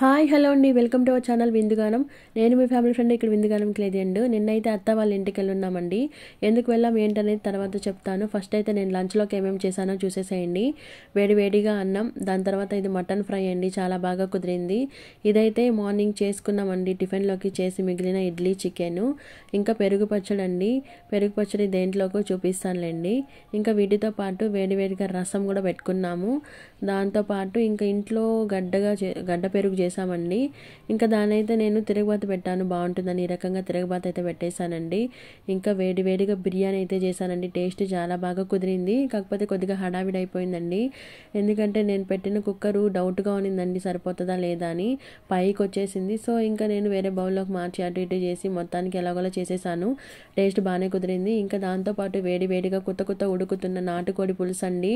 Hi hello అండి, welcome to our channel విందుగానం. నేను మీ family friend ఇక్కడ విందుగానంకి లేదండి. నిన్నైతే అత్త వాళ్ళ ఇంటికి వెళ్ళున్నామండి. ఎందుకు వెళ్ళాం ఏంటనేది తర్వాత చెప్తాను. ఫస్ట్ అయితే నేను లంచ్లోకి ఏమేమి చేశానో చూసేసేయండి. వేడివేడిగా అన్నం, దాని తర్వాత ఇది మటన్ ఫ్రై అండి, చాలా బాగా కుదిరింది. ఇదైతే మార్నింగ్ చేసుకున్నామండి, టిఫిన్లోకి చేసి మిగిలిన ఇడ్లీ చికెను. ఇంకా పెరుగు పచ్చడి అండి, పెరుగు పచ్చడి దేంట్లోకి చూపిస్తానులేండి. ఇంకా వీటితో పాటు వేడివేడిగా రసం కూడా పెట్టుకున్నాము. దాంతోపాటు ఇంకా ఇంట్లో గడ్డ పెరుగు చేసామండి. ఇంకా దాని అయితే నేను తిరగబాత పెట్టాను, బాగుంటుందని ఈ రకంగా తిరగబాత అయితే పెట్టేశానండి. ఇంకా వేడివేడిగా బిర్యానీ అయితే చేశానండి. టేస్ట్ చాలా బాగా కుదిరింది, కాకపోతే కొద్దిగా హడావిడి అయిపోయిందండి. ఎందుకంటే నేను పెట్టిన కుక్కరు డౌట్గా ఉన్నిందండి, సరిపోతుందా లేదా అని. పైకి వచ్చేసింది. సో ఇంకా నేను వేరే బౌల్లోకి మార్చి అటు ఇటు చేసి మొత్తానికి ఎలాగోలా చేసేసాను. టేస్ట్ బాగానే కుదిరింది. ఇంకా దాంతోపాటు వేడివేడిగా కొత్త ఉడుకుతున్న నాటుకోడి పులుసు అండి.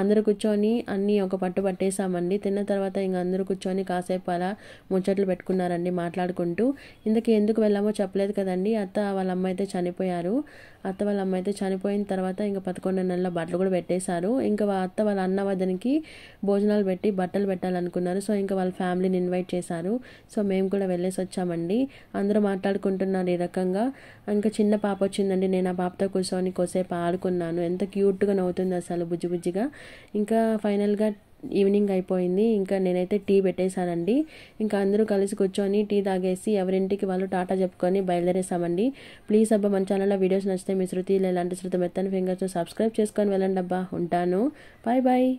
అందరూ కూర్చొని అన్నీ ఒక పట్టు పట్టేసామండి. తిన్న తర్వాత ఇంకా అందరూ కూర్చొని కాసేపు అలా ముచ్చట్లు పెట్టుకున్నారండి మాట్లాడుకుంటూ. ఇందుకు ఎందుకు వెళ్ళామో చెప్పలేదు కదండి. అత్త వాళ్ళ అమ్మ అయితే చనిపోయారు. అత్త వాళ్ళ అమ్మ అయితే చనిపోయిన తర్వాత ఇంకా 11 నెలల బట్టలు కూడా పెట్టేశారు. ఇంకా అత్త వాళ్ళ అన్న వద్దనికి భోజనాలు పెట్టి బట్టలు పెట్టాలనుకున్నారు. సో ఇంకా వాళ్ళ ఫ్యామిలీని ఇన్వైట్ చేశారు. సో మేము కూడా వెళ్ళేసి వచ్చామండి. అందరూ మాట్లాడుకుంటున్నారు ఈ రకంగా. ఇంకా చిన్న పాప వచ్చిందండి, నేను ఆ పాపతో కూర్చొని కొద్దిసేపు ఆడుకున్నాను. ఎంత క్యూట్గా నవ్వుతుంది అసలు, బుజ్జిగా. ఇంకా ఫైనల్గా ఈవినింగ్ అయిపోయింది. ఇంకా నేనైతే టీ పెట్టేశానండి. ఇంకా అందరూ కలిసి కూర్చొని టీ తాగేసి ఎవరింటికి వాళ్ళు టాటా చెప్పుకొని బయలుదేరేసామండి. ప్లీజ్ అబ్బా, మన ఛానల్లో వీడియోస్ నచ్చితే మీ శృతి ఇలాంటి శృతి మెత్తని ఫింగర్స్ సబ్స్క్రైబ్ చేసుకొని వెళ్ళండి అబ్బా. ఉంటాను. Bye bye.